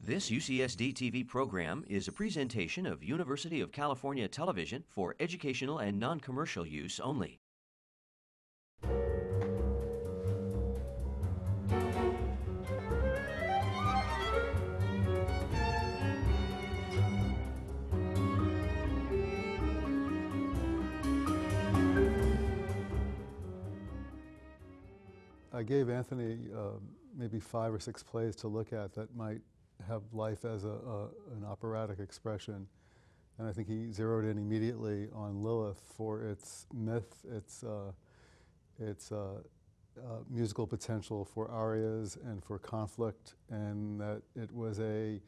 This UCSD TV program is a presentation of University of California Television for educational and non-commercial use only. I gave Anthony maybe 5 or 6 plays to look at that might have life as an operatic expression, and I think he zeroed in immediately on Lilith for its myth, its musical potential for arias and for conflict, and that it was a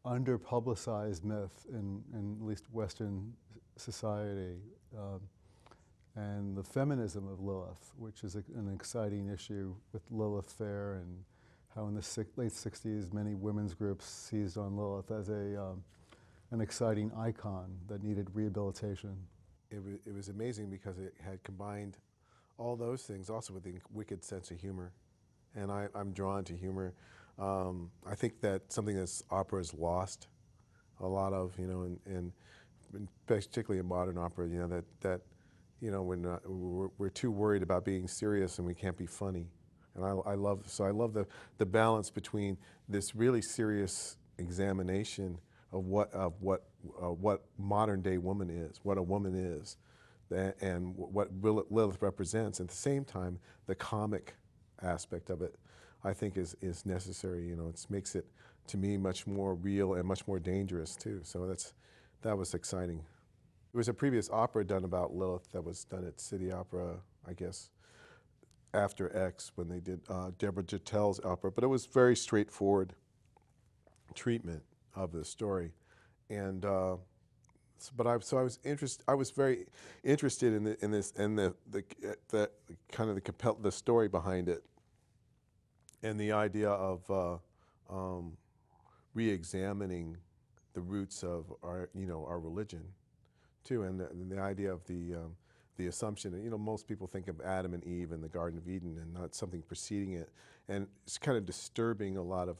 under-publicized myth in at least Western society. And the feminism of Lilith, which is an exciting issue with Lilith Fair, and how in the late 60s many women's groups seized on Lilith as an exciting icon that needed rehabilitation. It was amazing because it had combined all those things also with the wicked sense of humor. And I'm drawn to humor. I think that something that's opera has lost a lot of, you know, and particularly in modern opera, you know, that you know, we're too worried about being serious and we can't be funny. And I love the balance between this really serious examination of what modern day woman is, what a woman is, and what Lilith represents. At the same time, the comic aspect of it, I think, is necessary. You know, it makes it, to me, much more real and much more dangerous too. So that was exciting. There was a previous opera done about Lilith that was done at City Opera, I guess, after X, when they did Deborah Jetel's opera, but it was very straightforward treatment of the story, and I was very interested in this and the kind of the story behind it, and the idea of re-examining the roots of our religion too, and the idea of the assumption that, you know, most people think of Adam and Eve in the Garden of Eden and not something preceding it, and it's kind of disturbing a lot of,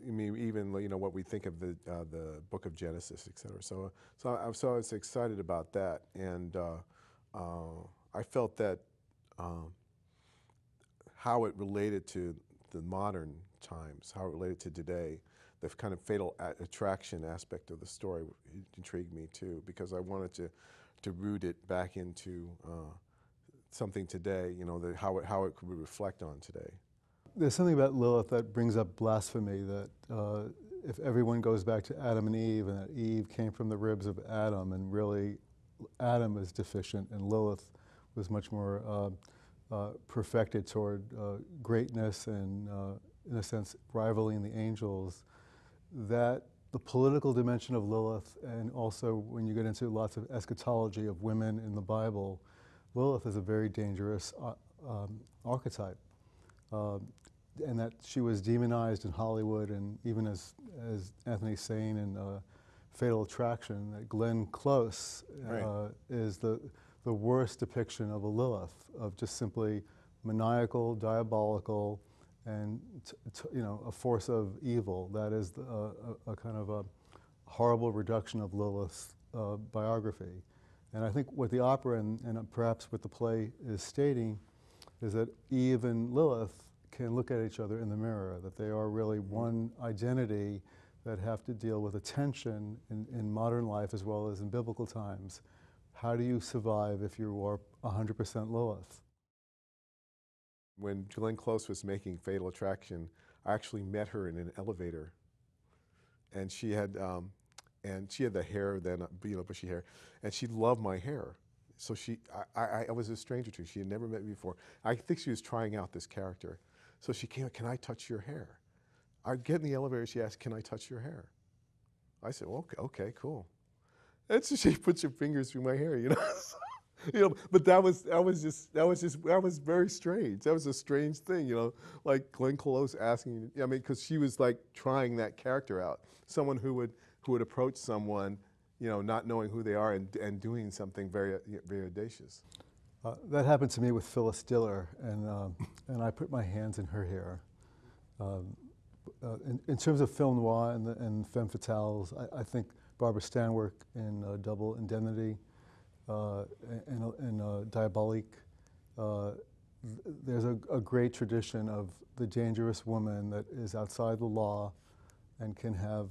I mean, even, you know, what we think of the Book of Genesis, etc. So I was excited about that, and I felt that how it related to the modern times, how it related to today, the kind of fatal attraction aspect of the story intrigued me too, because I wanted to root it back into something today, you know, how it could reflect on today. There's something about Lilith that brings up blasphemy, that if everyone goes back to Adam and Eve, and that Eve came from the ribs of Adam, and really Adam is deficient and Lilith was much more perfected toward greatness and, in a sense, rivaling the angels, that the political dimension of Lilith, and also when you get into lots of eschatology of women in the Bible, Lilith is a very dangerous archetype. And that she was demonized in Hollywood, and even as Anthony's saying in Fatal Attraction, that Glenn Close is the worst depiction of a Lilith, of just simply maniacal, diabolical, and you know, a force of evil. That is a kind of a horrible reduction of Lilith's biography. And I think what the opera and perhaps what the play is stating is that Eve and Lilith can look at each other in the mirror, that they are really one identity that have to deal with a tension in modern life as well as in biblical times. How do you survive if you are 100% Lilith? When Glenn Close was making Fatal Attraction, I actually met her in an elevator, and she had the hair then, you know, bushy hair, and she loved my hair. So I was a stranger to her. She had never met me before. I think she was trying out this character. So she came, "Can I touch your hair?" I'd get in the elevator, she asked, "Can I touch your hair?" I said, "Well, okay, cool." And so she puts her fingers through my hair, you know. You know, but that was very strange. That was a strange thing, you know, like Glenn Close asking, I mean, because she was like trying that character out. Someone who would approach someone, you know, not knowing who they are and doing something very audacious. That happened to me with Phyllis Diller, and I put my hands in her hair. in terms of film noir and femme fatales, I think Barbara Stanwyck in Double Indemnity and Diabolique, there's a great tradition of the dangerous woman that is outside the law and can have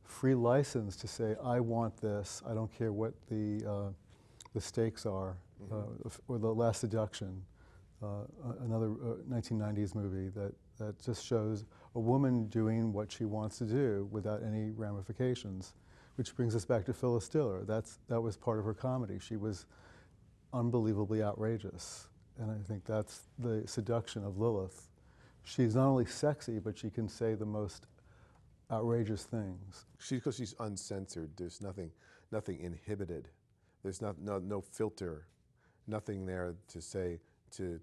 free license to say, I want this, I don't care what the stakes are, or The Last Seduction, another 1990s movie that just shows a woman doing what she wants to do without any ramifications, which brings us back to Phyllis Diller. That was part of her comedy. She was unbelievably outrageous, and I think that's the seduction of Lilith. She's not only sexy, but she can say the most outrageous things. Because she's uncensored. There's nothing inhibited. There's no filter, nothing there to say to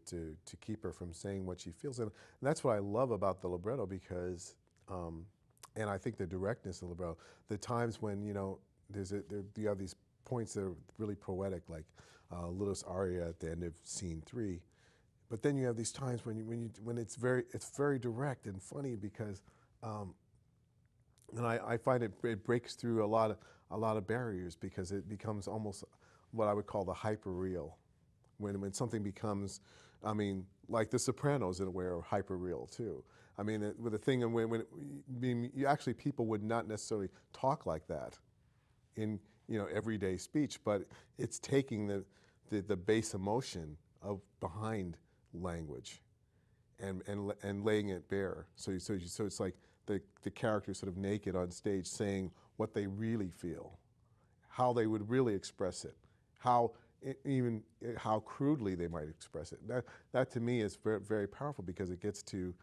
keep her from saying what she feels. And that's what I love about the libretto, because, and I think the directness of the libretto, the times when, you know, you have these points that are really poetic, like Lilith's aria at the end of scene 3. But then you have these times when it's very direct and funny, because, and I find it breaks through a lot of barriers, because it becomes almost what I would call the hyper-real. When something becomes, I mean, like The Sopranos in a way are hyper-real too. I mean, with a thing, and when you actually, people would not necessarily talk like that in, you know, everyday speech, but it's taking the base emotion of behind language and laying it bare. So it's like the character sort of naked on stage saying what they really feel, how they would really express it, even how crudely they might express it. That to me is very, very powerful, because it gets to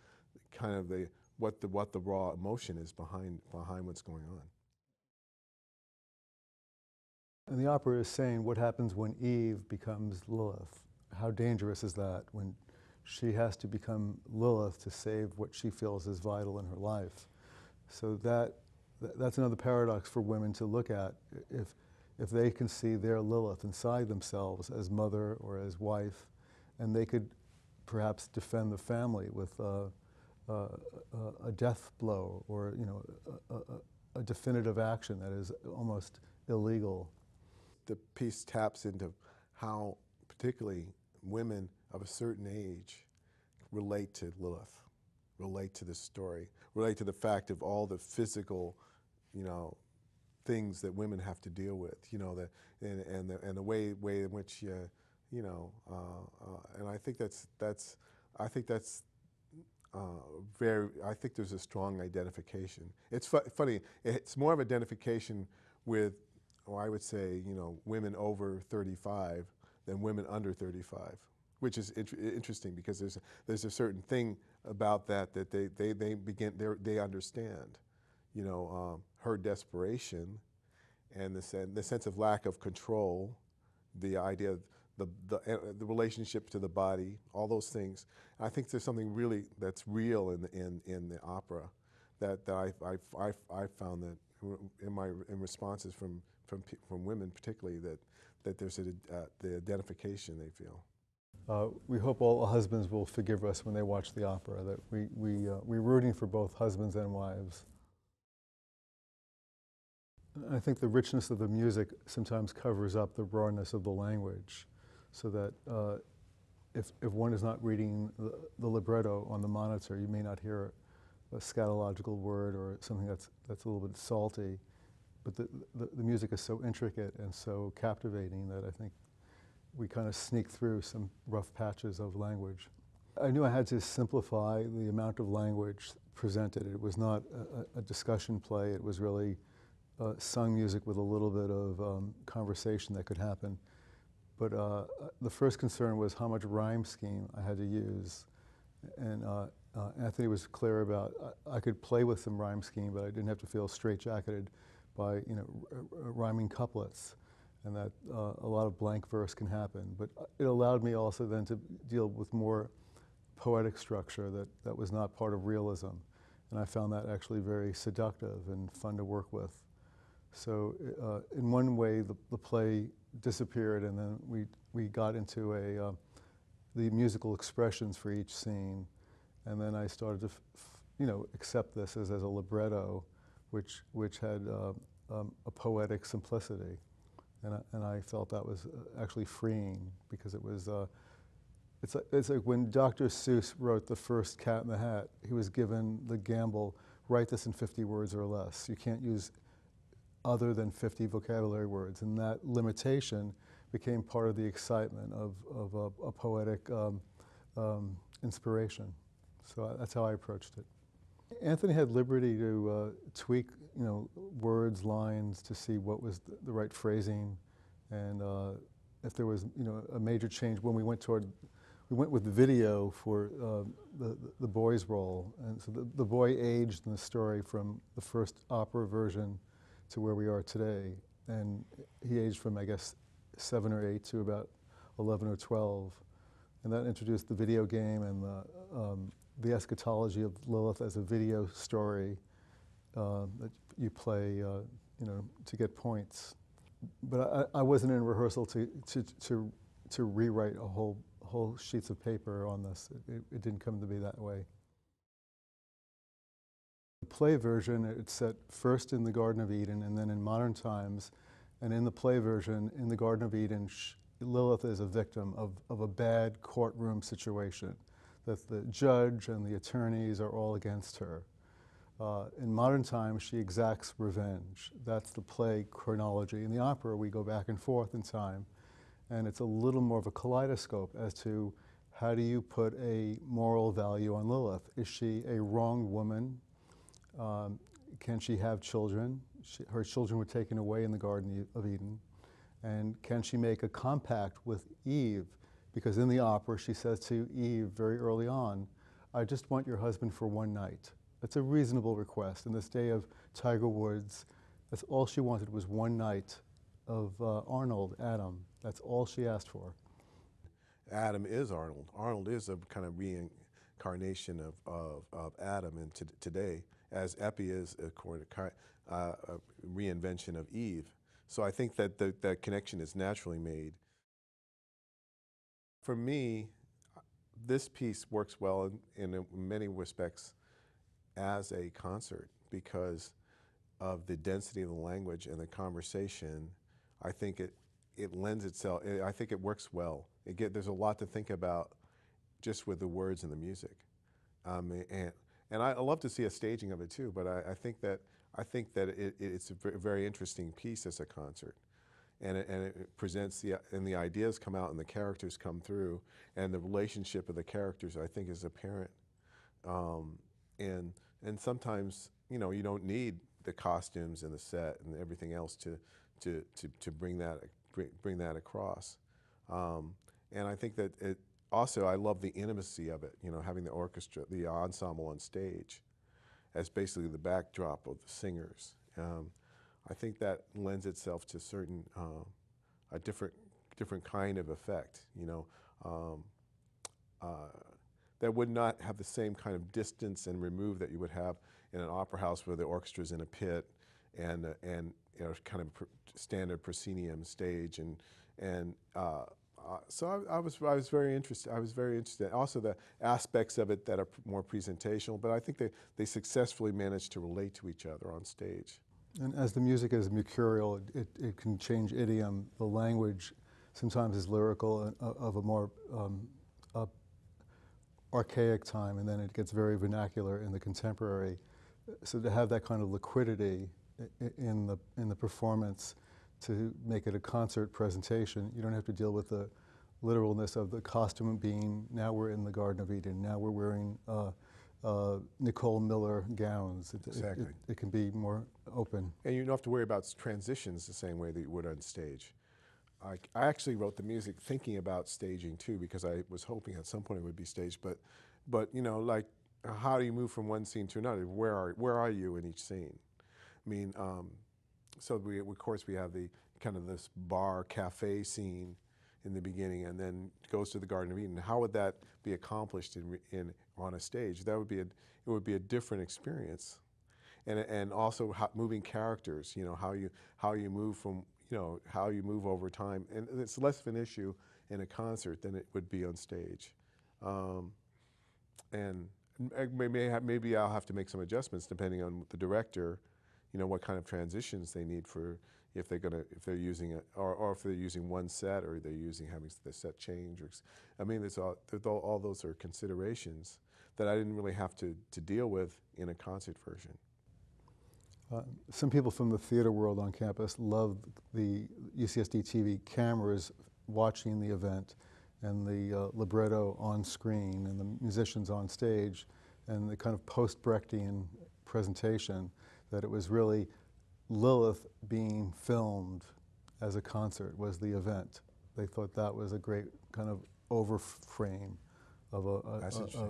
kind of what the raw emotion is behind what's going on. And the opera is saying what happens when Eve becomes Lilith. How dangerous is that, when she has to become Lilith to save what she feels is vital in her life? So that's another paradox for women to look at. If they can see their Lilith inside themselves as mother or as wife, and they could perhaps defend the family with a death blow, or, you know, a definitive action that is almost illegal. The piece taps into how particularly women of a certain age relate to Lilith, relate to this story, relate to the fact of all the physical, you know, things that women have to deal with, you know, and the way in which you know, and I think that's I think there's a strong identification. It's funny. It's more of identification with, I would say, you know, women over 35 than women under 35, which is interesting, because there's a certain thing about that they understand, you know, her desperation and the sense of lack of control, the idea of the relationship to the body, all those things. I think there's something really that's real in the opera that I found that in responses from women particularly, that there's the identification they feel. We hope all husbands will forgive us when they watch the opera, that we're rooting for both husbands and wives. I think the richness of the music sometimes covers up the rawness of the language, so that if one is not reading the libretto on the monitor, you may not hear a scatological word or something that's a little bit salty. But the music is so intricate and so captivating that I think we kind of sneak through some rough patches of language. I knew I had to simplify the amount of language presented. It was not a discussion play. It was really sung music with a little bit of conversation that could happen. But the first concern was how much rhyme scheme I had to use. And Anthony was clear about, I could play with some rhyme scheme, but I didn't have to feel straitjacketed by, you know, rhyming couplets, and that a lot of blank verse can happen. But it allowed me also then to deal with more poetic structure that was not part of realism. And I found that actually very seductive and fun to work with. So in one way, the play disappeared, and then we got into the musical expressions for each scene. And then I started to, accept this as a libretto, which had a poetic simplicity. And I felt that was actually freeing, because it was, it's like when Dr. Seuss wrote the first Cat in the Hat, he was given the gamble, write this in 50 words or less. You can't use other than 50 vocabulary words. And that limitation became part of the excitement of a poetic inspiration. So that's how I approached it. Anthony had liberty to tweak, words, lines, to see what was the right phrasing, and if there was, a major change. When we went with the video for the boy's role, and so the boy aged in the story from the first opera version to where we are today, and he aged from, I guess, 7 or 8 to about 11 or 12, and that introduced the video game and the eschatology of Lilith as a video story that you play, to get points. But I wasn't in rehearsal to rewrite a whole sheets of paper on this. It didn't come to be that way. The play version, it's set first in the Garden of Eden and then in modern times. And in the play version, in the Garden of Eden, Lilith is a victim of a bad courtroom situation, that the judge and the attorneys are all against her. In modern times, she exacts revenge. That's the play chronology. In the opera, we go back and forth in time, and it's a little more of a kaleidoscope as to how do you put a moral value on Lilith. Is she a wronged woman? Can she have children? Her children were taken away in the Garden of Eden. And can she make a compact with Eve? Because in the opera, she says to Eve very early on, I just want your husband for one night. That's a reasonable request. In this day of Tiger Woods, that's all she wanted was one night of Arnold, Adam. That's all she asked for. Adam is Arnold. Arnold is a kind of reincarnation of Adam in today, as Epi is a reinvention of Eve. So I think that that connection is naturally made. For me, this piece works well in many respects as a concert because of the density of the language and the conversation. I think it lends itself, I think it works well. There's a lot to think about just with the words and the music. And I love to see a staging of it too, but I think that it's a very interesting piece as a concert. And it presents and the ideas come out and the characters come through, and the relationship of the characters, I think, is apparent. And sometimes, you don't need the costumes and the set and everything else to bring that across. And I think that also, I love the intimacy of it, having the orchestra, the ensemble on stage as basically the backdrop of the singers. I think that lends itself to certain, a different kind of effect, that would not have the same kind of distance and remove that you would have in an opera house where the orchestra's in a pit and kind of standard proscenium stage, so I was very interested. I was very interested. Also, the aspects of it that are more presentational, but I think they successfully managed to relate to each other on stage. And as the music is mercurial, it can change idiom. The language sometimes is lyrical of a more archaic time, and then it gets very vernacular in the contemporary. So to have that kind of liquidity in the performance, to make it a concert presentation, you don't have to deal with the literalness of the costume being, now we're in the Garden of Eden, now we're wearing Nicole Miller gowns. Exactly. It can be more open. And you don't have to worry about transitions the same way that you would on stage. I actually wrote the music thinking about staging too, because I was hoping at some point it would be staged, but like, how do you move from one scene to another? Where are you in each scene? I mean, so of course we have the kind of this bar cafe scene in the beginning, and then goes to the Garden of Eden. How would that be accomplished on a stage? It would be a different experience, and also moving characters. How you move from how you move over time, and it's less of an issue in a concert than it would be on stage. And maybe I'll have to make some adjustments depending on the director, what kind of transitions they need for if they're using it, or if they're using one set, or they're having the set change. I mean, all those are considerations that I didn't really have to deal with in a concert version. Some people from the theater world on campus love the UCSD TV cameras watching the event, and the libretto on screen, and the musicians on stage, and the kind of post-Brechtian presentation, that it was really Lilith being filmed as a concert was the event. They thought that was a great kind of overframe of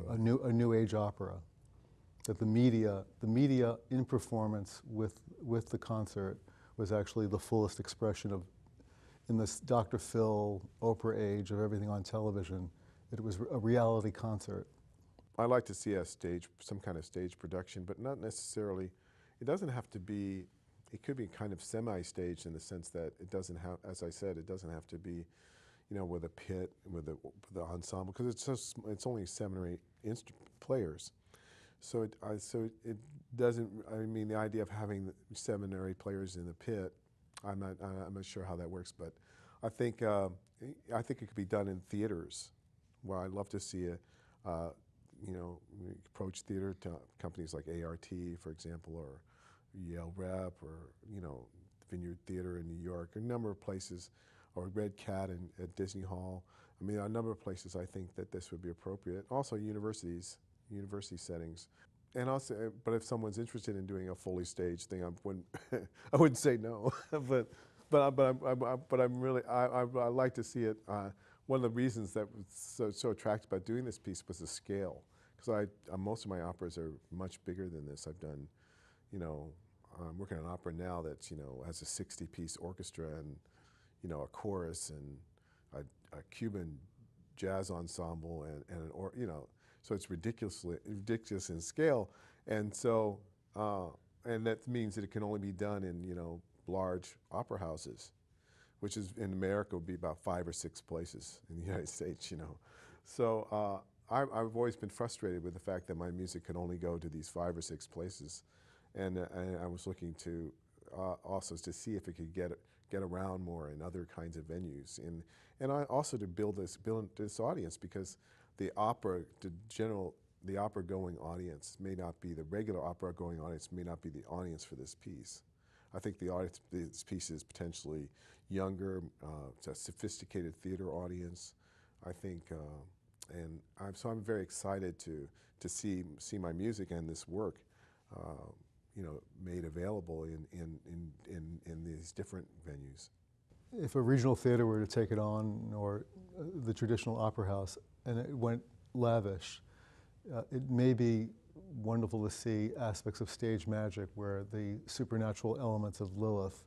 a new age opera. That the media in performance with the concert was actually the fullest expression of, in this Dr. Phil Oprah age of everything on television, it was a reality concert. I like to see some kind of stage production, but not necessarily. It doesn't have to be. It could be kind of semi-staged in the sense that it doesn't have, as I said, it doesn't have to be, with a pit, with the ensemble, because it's only 7 or 8 players. So it doesn't. I mean, the idea of having 7 or 8 players in the pit, I'm not sure how that works, but I think it could be done in theaters. Well, I'd love to see approach theater to companies like ART, for example, or Yale Rep, or Vineyard Theater in New York, a number of places, or Red Cat at Disney Hall. I mean, a number of places I think that this would be appropriate. Also, university settings, and also. But if someone's interested in doing a fully staged thing, I wouldn't say no. but I'm really I like to see it. One of the reasons that was so attracted about doing this piece was the scale, because most of my operas are much bigger than this. I've done, I'm working on an opera now that's has a 60-piece orchestra and a chorus and a Cuban jazz ensemble and so it's ridiculous in scale, and so and that means that it can only be done in large opera houses, which is in America would be about 5 or 6 places in the United States, So I've always been frustrated with the fact that my music could only go to these 5 or 6 places, and I was looking to also to see if it could get around more in other kinds of venues, and I also to build this audience, because the opera going audience may not be the regular opera going audience, may not be the audience for this piece. I think the audience for this piece is potentially younger, it's a sophisticated theater audience, I think, and I'm very excited to see my music and this work, made available in these different venues. If a regional theater were to take it on, or the traditional opera house, and it went lavish, it may be wonderful to see aspects of stage magic where the supernatural elements of Lilith,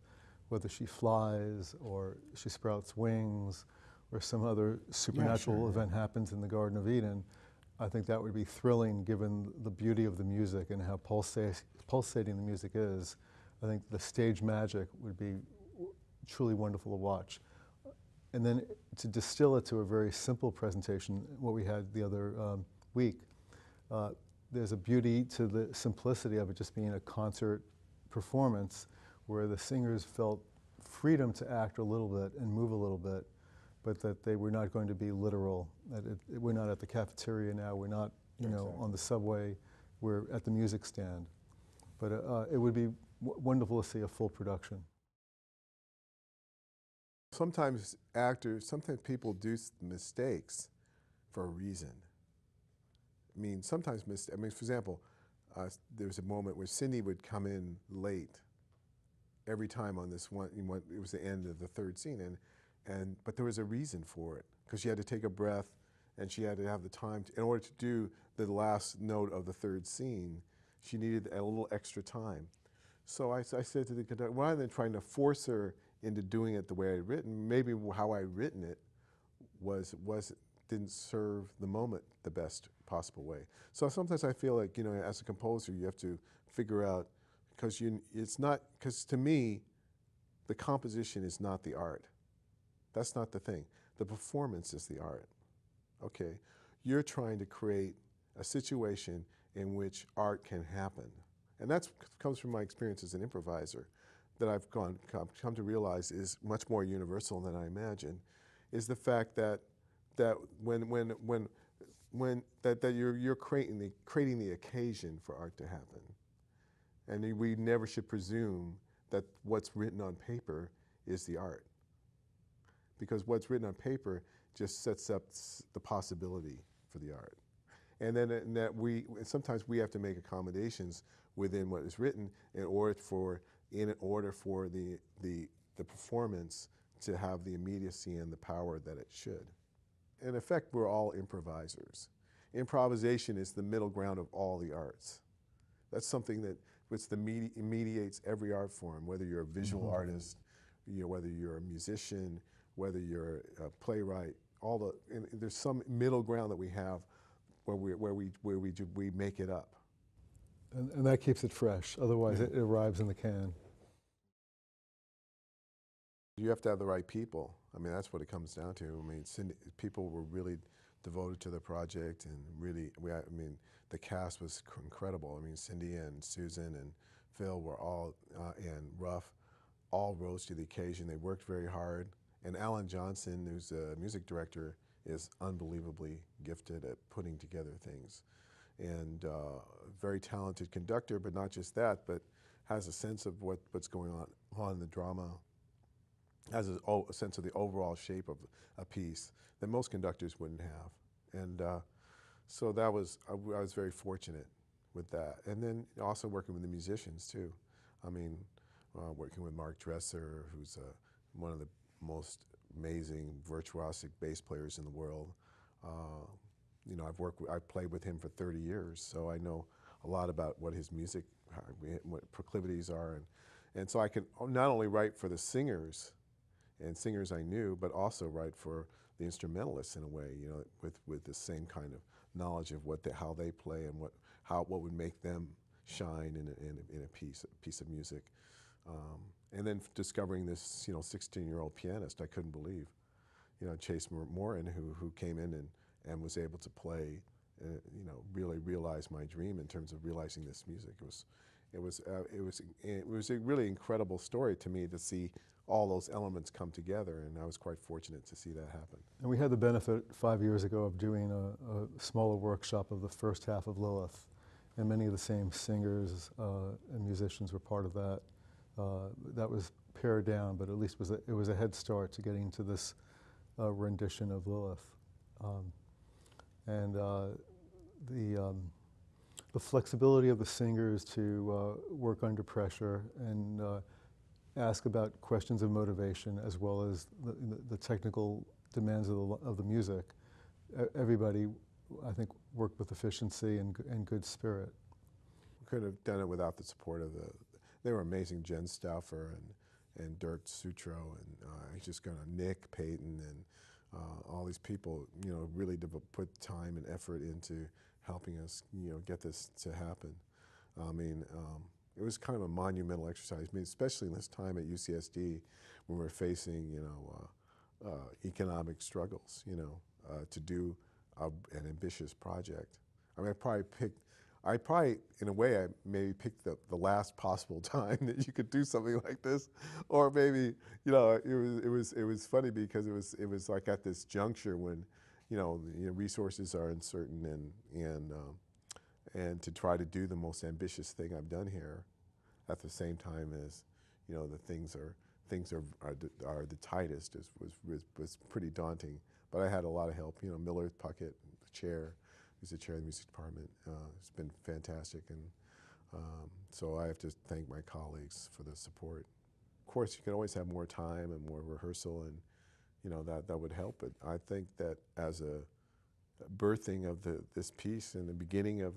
whether she flies or she sprouts wings or some other supernatural event happens in the Garden of Eden. I think that would be thrilling given the beauty of the music and how pulsating the music is. I think the stage magic would be truly wonderful to watch. And then to distill it to a very simple presentation, what we had the other week, there's a beauty to the simplicity of it just being a concert performance where the singers felt freedom to act a little bit and move a little bit, but that they were not going to be literal. That we're not at the cafeteria now, we're not on the subway, we're at the music stand. But it would be wonderful to see a full production. Sometimes people do mistakes for a reason. I mean, sometimes for example, there was a moment where Cindy would come in late every time on this one. It was the end of the 3rd scene, but there was a reason for it, because she had to take a breath, and she had to have the time in order to do the last note of the 3rd scene. She needed a little extra time. So I said to the conductor, rather than trying to force her into doing it the way I'd written, maybe how I'd written it didn't serve the moment the best possible way. So sometimes I feel like, as a composer, you have to figure out, because to me, the composition is not the art. That's not the thing. The performance is the art. Okay, you're trying to create a situation in which art can happen. And that comes from my experience as an improviser, that I've come to realize is much more universal than I imagined, is the fact that you're creating the occasion for art to happen. And we never should presume that what's written on paper is the art, because what's written on paper just sets up the possibility for the art. And then sometimes we have to make accommodations within what is written in order for the performance to have the immediacy and the power that it should. In effect, we're all improvisers. Improvisation is the middle ground of all the arts. That's something that mediates every art form, whether you're a visual artist, whether you're a musician, whether you're a playwright. There's some middle ground that we have where we make it up. And that keeps it fresh. Otherwise, it arrives in the can. You have to have the right people. I mean, that's what it comes down to. I mean, people were really devoted to the project, and really, the cast was incredible. I mean, Cindy and Susan and Phil were all, and Ruff, all rose to the occasion. They worked very hard. And Alan Johnson, who's a music director, is unbelievably gifted at putting together things. And very talented conductor, but not just that, but has a sense of what's going on in the drama, has a sense of the overall shape of a piece that most conductors wouldn't have. And so I was very fortunate with that. And then also working with the musicians too. I mean, working with Mark Dresser, who's one of the most amazing virtuosic bass players in the world. I've played with him for 30 years, so I know a lot about what his music, what proclivities are. And so I could not only write for the singers and singers I knew, but also write for the instrumentalists in a way, with the same kind of knowledge of how they play and what would make them shine in a piece of music. And then discovering this 16-year-old pianist I couldn't believe, Chase Morin, who came in and was able to play, really realize my dream in terms of realizing this music. It was a really incredible story to me to see all those elements come together, and I was quite fortunate to see that happen. And we had the benefit 5 years ago of doing a smaller workshop of the first half of Lilith, and many of the same singers and musicians were part of that. That was pared down, but at least it was a head start to getting to this rendition of Lilith. And the flexibility of the singers to work under pressure and ask about questions of motivation, as well as the technical demands of the music. Everybody, I think, worked with efficiency and good spirit. We could have done it without the support of they were amazing, Jen Stauffer and Dirk Sutro, and just kind of Nick Payton and all these people, really put time and effort into helping us, get this to happen. I mean, it was kind of a monumental exercise. I mean, especially in this time at UCSD when we're facing, economic struggles, to do an ambitious project. I mean, I probably, in a way, I maybe picked the last possible time that you could do something like this, or maybe, it was funny because it was like at this juncture when, resources are uncertain, and to try to do the most ambitious thing I've done here, at the same time as, the things are the tightest was pretty daunting. But I had a lot of help. Miller Puckett, the chair. He's the chair of the music department. It's been fantastic, and so I have to thank my colleagues for the support. Of course, you can always have more time and more rehearsal, and that would help. But I think that as a birthing of this piece and the beginning of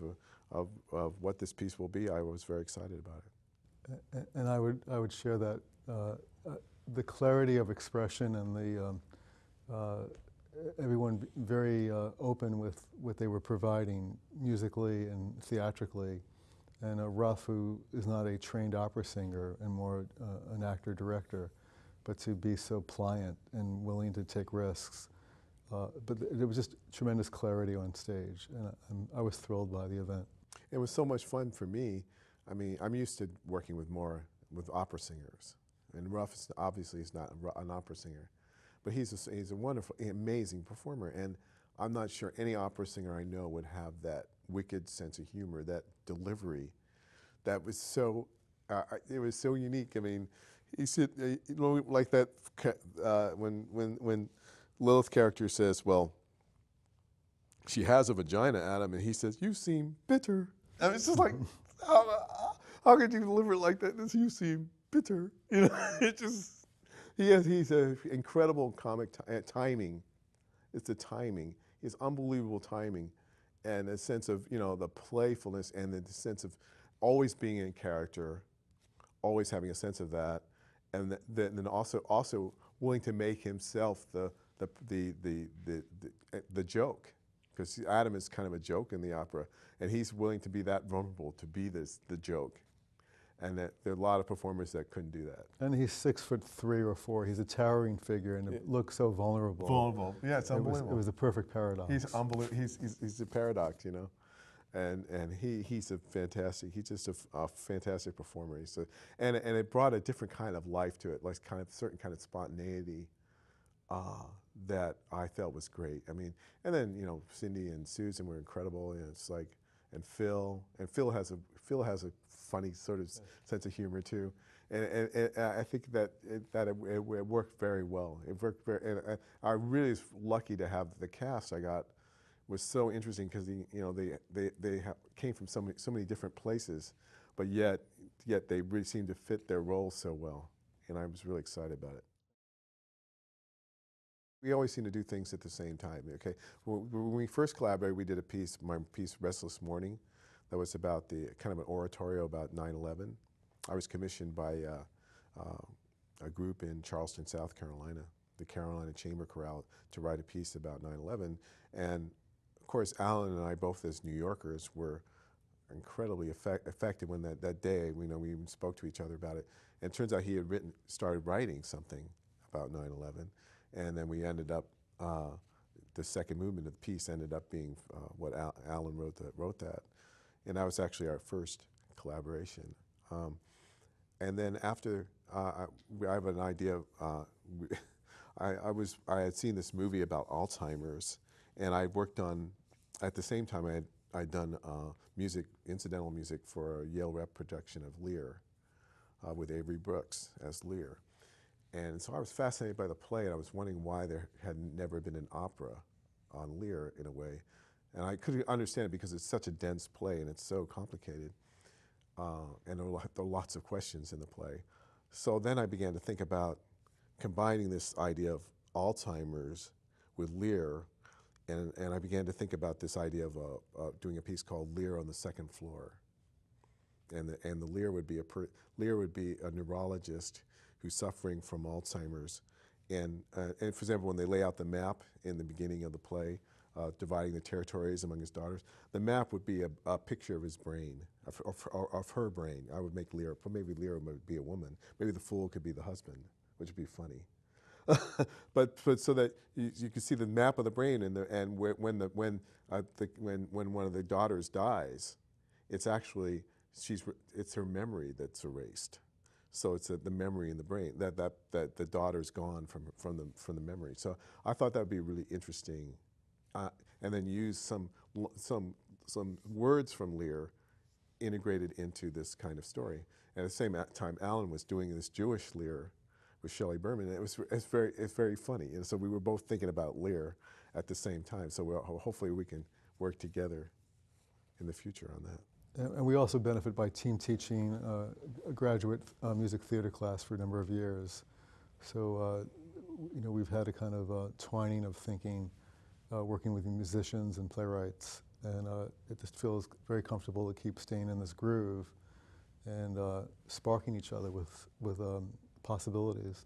what this piece will be, I was very excited about it. And I would share that the clarity of expression and the everyone very open with what they were providing musically and theatrically, and Ruff, who is not a trained opera singer and more an actor-director, but to be so pliant and willing to take risks but there was just tremendous clarity on stage, and I was thrilled by the event. It was so much fun for me. I mean, I'm used to working with opera singers, and Ruff obviously is not an opera singer, but he's a wonderful, amazing performer, and I'm not sure any opera singer I know would have that wicked sense of humor, that delivery, that was so, it was so unique. I mean, he said, you know, like that when Lilith character says, well, she has a vagina, Adam, and he says, you seem bitter. I mean, it's just like, how could you deliver it like that? You seem bitter. You know, it just, he's an incredible comic timing. It's the timing. He has unbelievable timing and a sense of, you know, the playfulness and the sense of always being in character, always having a sense of that, and then also willing to make himself the joke, because Adam is kind of a joke in the opera, and he's willing to be that vulnerable, to be the joke, and that there are a lot of performers that couldn't do that. And he's 6'3" or 4". He's a towering figure, and it looks so vulnerable. Vulnerable, yeah, it's unbelievable. It was a perfect paradox. He's unbelievable. He's a paradox, you know, and he's a fantastic. He's just a fantastic performer. And it brought a different kind of life to it, like kind of certain kind of spontaneity. That I felt was great. I mean, and then, you know, Cindy and Susan were incredible, and it's like, and Phil has a funny sort of sense of humor too, and I think that it worked very well. It worked very, and I really was lucky to have the cast I got was so interesting, because they came from so many different places, but yet they really seemed to fit their roles so well, and I was really excited about it. We always seem to do things at the same time, okay? When we first collaborated, we did my piece, Restless Morning, that was about kind of an oratorio about 9/11. I was commissioned by a group in Charleston, South Carolina, the Carolina Chamber Chorale, to write a piece about 9/11. And of course, Alan and I, both as New Yorkers, were incredibly affected when that day, we even spoke to each other about it. And it turns out he had started writing something about 9/11. And then we ended up, the second movement of the piece ended up being what Alan wrote that. And that was actually our first collaboration. And then after, I have an idea, I had seen this movie about Alzheimer's, and I worked on, at the same time I'd done incidental music for a Yale Rep production of Lear, with Avery Brooks as Lear. And so I was fascinated by the play, and I was wondering why there had never been an opera on Lear in a way. And I couldn't understand it because it's such a dense play and it's so complicated. And there were lots of questions in the play. So then I began to think about combining this idea of Alzheimer's with Lear, and I began to think about this idea of doing a piece called Lear on the Second Floor. And the Lear would be a neurologist who's suffering from Alzheimer's, and for example, when they lay out the map in the beginning of the play, dividing the territories among his daughters, the map would be a picture of his brain, of her brain. I would make Lear, maybe Lear would be a woman, maybe the fool could be the husband, which would be funny. but so that you can see the map of the brain, and when one of the daughters dies, it's actually it's her memory that's erased. So it's the memory in the brain that the daughter's gone from the memory. So I thought that would be really interesting, and then use some words from Lear integrated into this kind of story. And at the same time, Alan was doing this Jewish Lear with Shelley Berman, and it's very funny. And so we were both thinking about Lear at the same time. So hopefully we can work together in the future on that. And we also benefit by team teaching a graduate music theater class for a number of years. So, we've had a kind of twining of thinking, working with musicians and playwrights, and it just feels very comfortable to keep staying in this groove and sparking each other with possibilities.